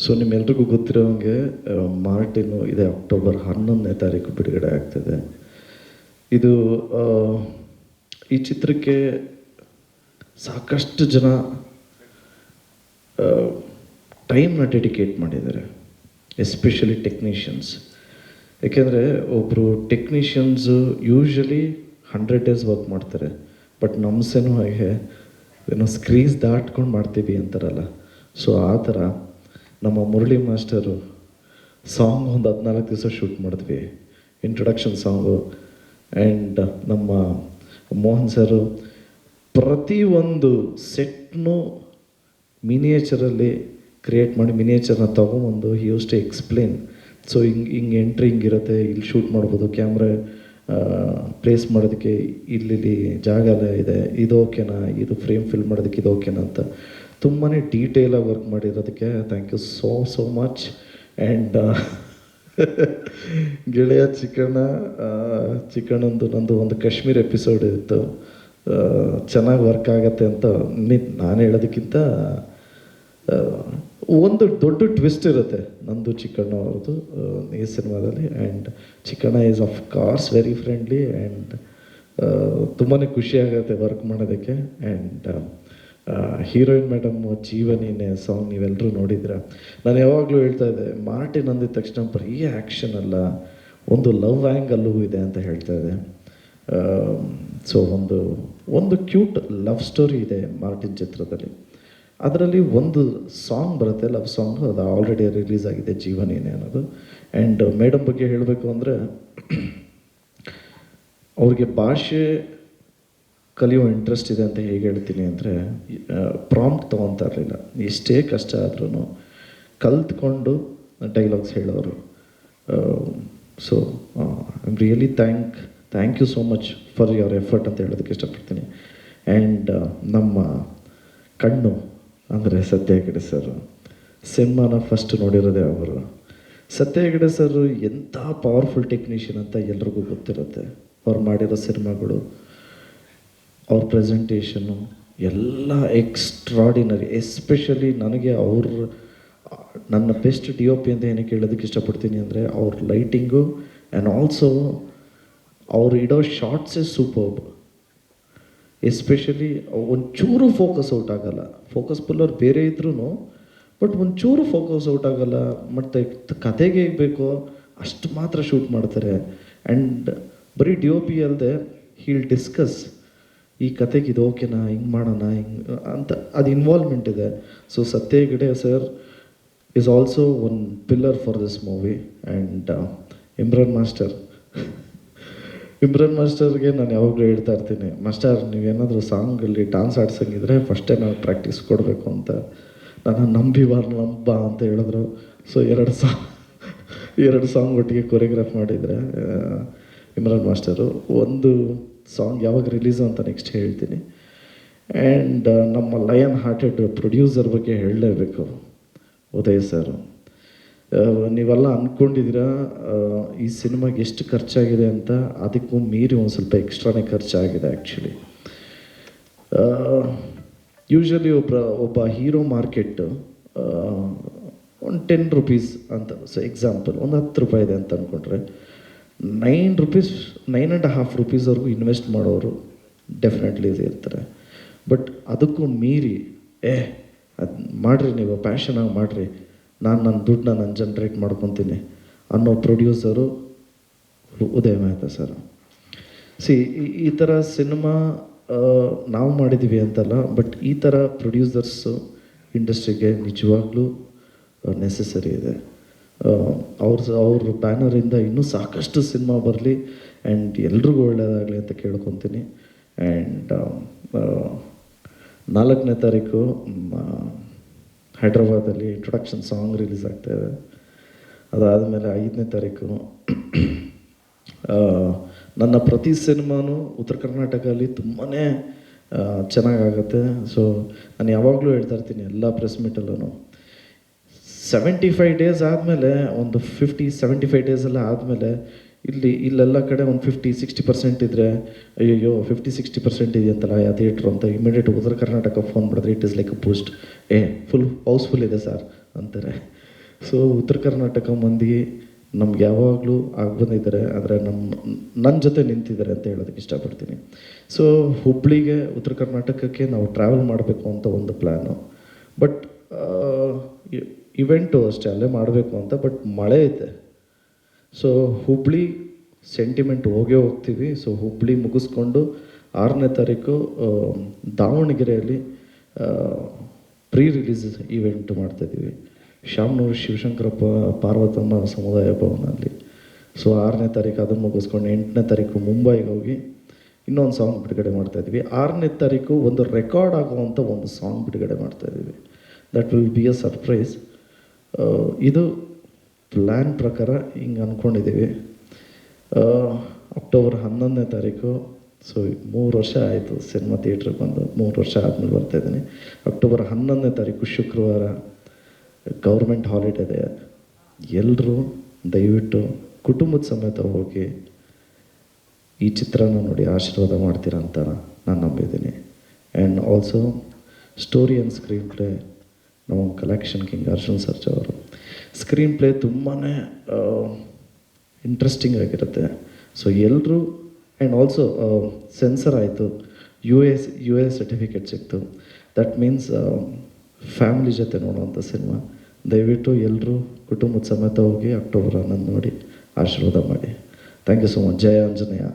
So ನಿಮ್ಮೆಲ್ರಿಗೂ ಗೊತ್ತಿರೋಂಗೆ Martin ಇದೆ October 11ನೇ ತಾರೀಕು ಬಿಡುಗಡೆ ಆಗ್ತದೆ. ಇದು ಈ ಚಿತ್ರಕ್ಕೆ ಸಾಕಷ್ಟು ಜನ ಟೈಮ್ನ ಡೆಡಿಕೇಟ್ ಮಾಡಿದ್ದಾರೆ, ಎಸ್ಪೆಷಲಿ ಟೆಕ್ನಿಷಿಯನ್ಸ್. ಯಾಕೆಂದರೆ ಒಬ್ಬರು ಟೆಕ್ನಿಷಿಯನ್ಸು ಯೂಶ್ವಲಿ 100 ಡೇಸ್ ವರ್ಕ್ ಮಾಡ್ತಾರೆ, ಬಟ್ ನಮ್ಸೇನೂ ಹಾಗೆ ಏನೋ ಸ್ಕ್ರೀನ್ಸ್ ದಾಟ್ಕೊಂಡು ಮಾಡ್ತೀವಿ ಅಂತಾರಲ್ಲ, ಸೊ ಆ ಥರ ನಮ್ಮ ಮುರಳಿ ಮಾಸ್ಟರು ಸಾಂಗ್ ಒಂದು 14 ದಿವಸ ಶೂಟ್ ಮಾಡಿದ್ವಿ, ಇಂಟ್ರೊಡಕ್ಷನ್ ಸಾಂಗು. ಆ್ಯಂಡ್ ನಮ್ಮ ಮೋಹನ್ ಸರು ಪ್ರತಿಯೊಂದು ಸೆಟ್ನೂ ಮಿನಿಯೇಚರಲ್ಲಿ ಕ್ರಿಯೇಟ್ ಮಾಡಿ ಮಿನಿಯೇಚರ್ನ ತೊಗೊಂಬಂದು he use to explain. So ಹಿಂಗೆ ಎಂಟ್ರಿ ಹಿಂಗಿರುತ್ತೆ, ಇಲ್ಲಿ ಶೂಟ್ ಮಾಡ್ಬೋದು, ಕ್ಯಾಮ್ರಾ ಪ್ಲೇಸ್ ಮಾಡೋದಕ್ಕೆ ಇಲ್ಲಿ ಜಾಗ ಎಲ್ಲ ಇದೆ, ಇದು ಓಕೆನಾ, ಇದು ಫ್ರೇಮ್ ಫಿಲ್ ಮಾಡೋದಕ್ಕೆ ಇದು ಓಕೆನಾ ಅಂತ ತುಂಬಾ ಡೀಟೇಲಾಗಿ ವರ್ಕ್ ಮಾಡಿರೋದಕ್ಕೆ thank you so much. And ಗೆಳೆಯ ಚಿಕ್ಕಣ್ಣಂದು ನಂದು ಒಂದು ಕಾಶ್ಮೀರ್ ಎಪಿಸೋಡ್ ಇತ್ತು, ಚೆನ್ನಾಗಿ ವರ್ಕ್ ಆಗತ್ತೆ ಅಂತ ನಾನು ಹೇಳೋದಕ್ಕಿಂತ ಒಂದು ದೊಡ್ಡ ಟ್ವಿಸ್ಟ್ ಇರುತ್ತೆ ನಂದು ಚಿಕ್ಕಣ್ಣ ಅವ್ರದ್ದು ಈ ಸಿನಿಮಾದಲ್ಲಿ. And Chikkanna is of course very friendly and ತುಂಬಾ ಖುಷಿ ಆಗುತ್ತೆ ವರ್ಕ್ ಮಾಡೋದಕ್ಕೆ. ಆ್ಯಂಡ್ ಹೀರೋಯಿನ್ ಮೇಡಮ್ ಜೀವನಿನೇ ಸಾಂಗ್ ನೀವೆಲ್ಲರೂ ನೋಡಿದ್ರ. ನಾನು ಯಾವಾಗಲೂ ಹೇಳ್ತಾ ಇದ್ದೆ, ಮಾರ್ಟಿನ್ ಅಂದಿದ ತಕ್ಷಣ ಬರೀ ಆ್ಯಕ್ಷನ್ ಅಲ್ಲ, ಒಂದು ಲವ್ ಆ್ಯಂಗಲ್ಲೂ ಇದೆ ಅಂತ ಹೇಳ್ತಾ ಇದ್ದೆ. ಸೊ ಒಂದು ಕ್ಯೂಟ್ ಲವ್ ಸ್ಟೋರಿ ಇದೆ ಮಾರ್ಟಿನ್ ಚಿತ್ರದಲ್ಲಿ. ಅದರಲ್ಲಿ ಒಂದು ಸಾಂಗ್ ಬರುತ್ತೆ, ಲವ್ ಸಾಂಗ್, ಅದು ಆಲ್ರೆಡಿ ರಿಲೀಸ್ ಆಗಿದೆ, ಜೀವನೇನೆ ಅನ್ನೋದು. ಆ್ಯಂಡ್ ಮೇಡಮ್ ಬಗ್ಗೆ ಹೇಳಬೇಕು ಅಂದರೆ ಅವ್ರಿಗೆ ಭಾಷೆ ಕಲಿಯೋ ಇಂಟ್ರೆಸ್ಟ್ ಇದೆ ಅಂತ ಹೇಗೆ ಹೇಳ್ತೀನಿ ಅಂದರೆ, ಪ್ರಾಂಪ್ಟ್ ತೊಗೊತಾ ಇರಲಿಲ್ಲ, ಎಷ್ಟೇ ಕಷ್ಟ ಆದ್ರೂ ಕಲ್ತ್ಕೊಂಡು ಡೈಲಾಗ್ಸ್ ಹೇಳೋರು. So I am really thank you so much for your effort ಅಂತ ಹೇಳೋದಕ್ಕೆ ಇಷ್ಟಪಡ್ತೀನಿ. ಆ್ಯಂಡ್ ನಮ್ಮ ಕಣ್ಣು ಅಂದರೆ ಸತ್ಯ ಹೆಗಡೆ ಸರ್, ಸಿನಿಮಾನ ಫಸ್ಟ್ ನೋಡಿರೋದೇ ಅವರು. ಸತ್ಯ ಹೆಗಡೆ ಸರ್ ಎಂಥ ಪವರ್ಫುಲ್ ಟೆಕ್ನಿಷಿಯನ್ ಅಂತ ಎಲ್ರಿಗೂ ಗೊತ್ತಿರುತ್ತೆ. ಅವ್ರು ಮಾಡಿರೋ ಸಿನಿಮಾಗಳು, ಅವ್ರ ಪ್ರೆಸೆಂಟೇಷನ್ನು ಎಲ್ಲ ಎಕ್ಸ್ಟ್ರಾಡಿನರಿ. ಎಸ್ಪೆಷಲಿ ನನಗೆ ನನ್ನ ಬೆಸ್ಟ್ DOP ಅಂತ ಏನಕ್ಕೆ ಹೇಳೋದಕ್ಕೆ ಇಷ್ಟಪಡ್ತೀನಿ ಅಂದರೆ, ಅವ್ರ ಲೈಟಿಂಗು ಆ್ಯಂಡ್ ಆಲ್ಸೋ ಅವ್ರು ಇಡೋ ಶಾರ್ಟ್ಸೇ ಸೂಪರ್ಬ್. ಎಸ್ಪೆಷಲಿ ಒಂಚೂರು ಫೋಕಸ್ ಔಟ್ ಆಗೋಲ್ಲ, ಫೋಕಸ್ ಪುಲ್ಲರ್ ಬೇರೆ ಇದ್ರೂ ಬಟ್ ಒಂಚೂರು ಫೋಕಸ್ ಔಟ್ ಆಗೋಲ್ಲ. ಮತ್ತು ಕತೆಗೆ ಹೇಗೆ ಬೇಕೋ ಅಷ್ಟು ಮಾತ್ರ ಶೂಟ್ ಮಾಡ್ತಾರೆ. ಆ್ಯಂಡ್ ಬರೀ DOP ಅಲ್ಲದೆ ಹೀಲ್ ಡಿಸ್ಕಸ್, ಈ ಕತೆಗೆ ಇದು ಓಕೆನಾ, ಹಿಂಗೆ ಮಾಡೋಣ, ಹಿಂಗೆ ಅಂತ ಅದು ಇನ್ವಾಲ್ವ್ಮೆಂಟ್ ಇದೆ. So Satya Hegde sir is also one pillar for this movie. And Imran ಮಾಸ್ಟರ್ಗೆ ನಾನು ಯಾವಾಗಲೂ ಹೇಳ್ತಾ ಇರ್ತೀನಿ, ಮಾಸ್ಟರ್ ನೀವೇನಾದರೂ ಸಾಂಗಲ್ಲಿ ಡ್ಯಾನ್ಸ್ ಆಡ್ಸಂಗಿದ್ರೆ ಫಸ್ಟೇ ನಾವು ಪ್ರಾಕ್ಟೀಸ್ ಕೊಡಬೇಕು ಅಂತ. ನಾನು ನಂಬ ಅಂತ ಹೇಳಿದ್ರು. ಸೊ ಎರಡು ಸಾಂಗ್ ಒಟ್ಟಿಗೆ ಕೊರಿಯೋಗ್ರಾಫ್ ಮಾಡಿದರೆ ಇಮ್ರಾನ್ ಮಾಸ್ಟರು. ಒಂದು ಸಾಂಗ್ ಯಾವಾಗ ರಿಲೀಸು ಅಂತ ನೆಕ್ಸ್ಟ್ ಹೇಳ್ತೀನಿ. ಆ್ಯಂಡ್ ನಮ್ಮ ಲಯನ್ ಹಾರ್ಟೆಡ್ ಪ್ರೊಡ್ಯೂಸರ್ ಬಗ್ಗೆ ಹೇಳಲೇಬೇಕು, ಉದಯ್ ಸರ್. ನೀವೆಲ್ಲ ಅಂದ್ಕೊಂಡಿದ್ದೀರಾ ಈ ಸಿನಿಮಾಗೆ ಎಷ್ಟು ಖರ್ಚಾಗಿದೆ ಅಂತ, ಅದಕ್ಕೂ ಮೀರಿ ಒಂದು ಸ್ವಲ್ಪ ಎಕ್ಸ್ಟ್ರಾನೇ ಖರ್ಚಾಗಿದೆ ಆ್ಯಕ್ಚುಲಿ. ಯೂಶ್ವಲಿ ಒಬ್ಬ ಹೀರೋ ಮಾರ್ಕೆಟ್ಟು ಒಂದು 10 ರೂಪೀಸ್ ಅಂತ, ಸೊ ಎಕ್ಸಾಂಪಲ್ ಒಂದು 10 ರೂಪಾಯಿ ಇದೆ ಅಂತ ಅಂದ್ಕೊಂಡ್ರೆ, 9.5 ರೂಪೀಸ್ವರೆಗೂ ಇನ್ವೆಸ್ಟ್ ಮಾಡೋರು ಡೆಫಿನೆಟ್ಲಿ ಇರ್ತಾರೆ. ಬಟ್ ಅದಕ್ಕೂ ಮೀರಿ ಅದು ಮಾಡಿರಿ, ನೀವು ಪ್ಯಾಷನಾಗಿ ಮಾಡಿರಿ, ನನ್ನ ದುಡ್ಡನ್ನ ನಾನು ಜನ್ರೇಟ್ ಮಾಡ್ಕೊತೀನಿ ಅನ್ನೋ ಪ್ರೊಡ್ಯೂಸರು ಉದಯ್ ಮೆಹ್ತಾ ಸರ್. ಈ ಥರ ಸಿನಿಮಾ ನಾವು ಮಾಡಿದ್ದೀವಿ ಅಂತಲ್ಲ, ಬಟ್ ಈ ಥರ ಪ್ರೊಡ್ಯೂಸರ್ಸು ಇಂಡಸ್ಟ್ರಿಗೆ ನಿಜವಾಗ್ಲೂ ನೆಸೆಸರಿ ಇದೆ. ಅವ್ರ ಬ್ಯಾನರಿಂದ ಇನ್ನೂ ಸಾಕಷ್ಟು ಸಿನಿಮಾ ಬರಲಿ ಆ್ಯಂಡ್ ಎಲ್ರಿಗೂ ಒಳ್ಳೆಯದಾಗಲಿ ಅಂತ ಕೇಳ್ಕೊತೀನಿ. ಆ್ಯಂಡ್ 4ನೇ ತಾರೀಕು ಹೈದ್ರಾಬಾದಲ್ಲಿ ಇಂಟ್ರೊಡಕ್ಷನ್ ಸಾಂಗ್ ರಿಲೀಸ್ ಆಗ್ತಾಯಿದೆ. ಅದಾದಮೇಲೆ 5ನೇ ತಾರೀಕು ನನ್ನ ಪ್ರತಿ ಸಿನಿಮಾನೂ ಉತ್ತರ ಕರ್ನಾಟಕದಲ್ಲಿ ತುಂಬಾ ಚೆನ್ನಾಗಾಗುತ್ತೆ. ಸೊ ನಾನು ಯಾವಾಗಲೂ ಹೇಳ್ತಾ ಇರ್ತೀನಿ ಎಲ್ಲ ಪ್ರೆಸ್ ಮೀಟಲ್ಲೂ, 75 ಡೇಸ್ ಆದಮೇಲೆ, ಒಂದು 50-75 ಡೇಸೆಲ್ಲ ಆದಮೇಲೆ ಇಲ್ಲೆಲ್ಲ ಕಡೆ ಒಂದು 50-60% ಇದ್ದರೆ, ಅಯ್ಯೋ 50-60% ಇದೆಯಂತಲ್ಲ ಯಾವ ಥಿಯೇಟ್ರು ಅಂತ ಇಮಿಡಿಯೇಟ್ ಉತ್ತರ ಕರ್ನಾಟಕ ಫೋನ್ ಮಾಡಿದ್ರೆ it is like a boost. Full housefull ಇದೆ ಸರ್ ಅಂತಾರೆ. ಸೊ ಉತ್ತರ ಕರ್ನಾಟಕ ಮಂದಿ ನಮ್ಗೆ ಯಾವಾಗಲೂ ಆಗಿ ಬಂದಿದ್ದಾರೆ, ಆದರೆ ನನ್ನ ಜೊತೆ ನಿಂತಿದ್ದಾರೆ ಅಂತ ಹೇಳೋದಕ್ಕೆ ಇಷ್ಟಪಡ್ತೀನಿ. ಸೊ ಹುಬ್ಳಿಗೆ, ಉತ್ತರ ಕರ್ನಾಟಕಕ್ಕೆ ನಾವು ಟ್ರಾವೆಲ್ ಮಾಡಬೇಕು ಅಂತ ಒಂದು ಪ್ಲ್ಯಾನು. ಬಟ್ ಇವೆಂಟು ಅಷ್ಟೇ ಅಲ್ಲೇ ಮಾಡಬೇಕು ಅಂತ, ಬಟ್ ಮಳೆ ಐತೆ. ಸೊ ಹುಬ್ಳಿ ಸೆಂಟಿಮೆಂಟ್ ಹೋಗೇ ಹೋಗ್ತೀವಿ. ಸೊ ಹುಬ್ಳಿ ಮುಗಿಸ್ಕೊಂಡು 6ನೇ ತಾರೀಕು ದಾವಣಗೆರೆಯಲ್ಲಿ ಪ್ರೀ ರಿಲೀಸ್ ಈವೆಂಟ್ ಮಾಡ್ತಾಯಿದ್ದೀವಿ, ಶಾಮನೂರು ಶಿವಶಂಕರಪ್ಪ ಪಾರ್ವತಮ್ಮ ಸಮುದಾಯ ಭವನಲ್ಲಿ. ಸೊ 6ನೇ ತಾರೀಕು ಅದನ್ನು ಮುಗಿಸ್ಕೊಂಡು 8ನೇ ತಾರೀಕು ಮುಂಬೈಗೆ ಹೋಗಿ ಇನ್ನೊಂದು ಸಾಂಗ್ ಬಿಡುಗಡೆ ಮಾಡ್ತಾಯಿದ್ವಿ. 6ನೇ ತಾರೀಕು ಒಂದು ರೆಕಾರ್ಡ್ ಆಗುವಂಥ ಒಂದು ಸಾಂಗ್ ಬಿಡುಗಡೆ ಮಾಡ್ತಾಯಿದ್ದೀವಿ. That will be a surprise. ಇದು ಪ್ಲ್ಯಾನ್ ಪ್ರಕಾರ ಹಿಂಗೆ ಅಂದ್ಕೊಂಡಿದ್ದೀವಿ. ಅಕ್ಟೋಬರ್ 11ನೇ ತಾರೀಕು, ಸೊ 3 ವರ್ಷ ಆಯಿತು ಸಿನಿಮಾ ಥಿಯೇಟ್ರಿಗೆ ಬಂದು, 3 ವರ್ಷ ಆದಮೇಲೆ ಬರ್ತಾಯಿದ್ದೀನಿ. ಅಕ್ಟೋಬರ್ 11ನೇ ತಾರೀಕು ಶುಕ್ರವಾರ, ಗೌರ್ಮೆಂಟ್ ಹಾಲಿಡೇ ಇದೆ. ಎಲ್ಲರೂ ದಯವಿಟ್ಟು ಕುಟುಂಬದ ಸಮೇತ ಹೋಗಿ ಈ ಚಿತ್ರನ ನೋಡಿ ಆಶೀರ್ವಾದ ಮಾಡ್ತೀರಾ ಅಂತ ನಾನು ನಂಬಿದ್ದೀನಿ. And also story and screen play ನಮ್ಮ ಕಲೆಕ್ಷನ್ ಕಿಂಗ್ ಅರ್ಜುನ್ ಸರ್ಜಾ ಅವರು. ಸ್ಕ್ರೀನ್ ಪ್ಲೇ ತುಂಬಾ ಇಂಟ್ರೆಸ್ಟಿಂಗ್ ಆಗಿರುತ್ತೆ. ಸೊ ಎಲ್ಲರೂ, ಆ್ಯಂಡ್ ಆಲ್ಸೋ ಸೆನ್ಸರ್ ಆಯಿತು, ಯು ಎ ಸರ್ಟಿಫಿಕೇಟ್ ಸಿಕ್ತು. ದಟ್ ಮೀನ್ಸ್ ಫ್ಯಾಮಿಲಿ ಜೊತೆ ನೋಡುವಂಥ ಸಿನಿಮಾ. ದಯವಿಟ್ಟು ಎಲ್ಲರೂ ಕುಟುಂಬದ ಸಮೇತ ಹೋಗಿ ಅಕ್ಟೋಬರ್ 11 ನೋಡಿ ಆಶೀರ್ವಾದ ಮಾಡಿ. Thank you so much. ಜಯ ಆಂಜನೇಯ.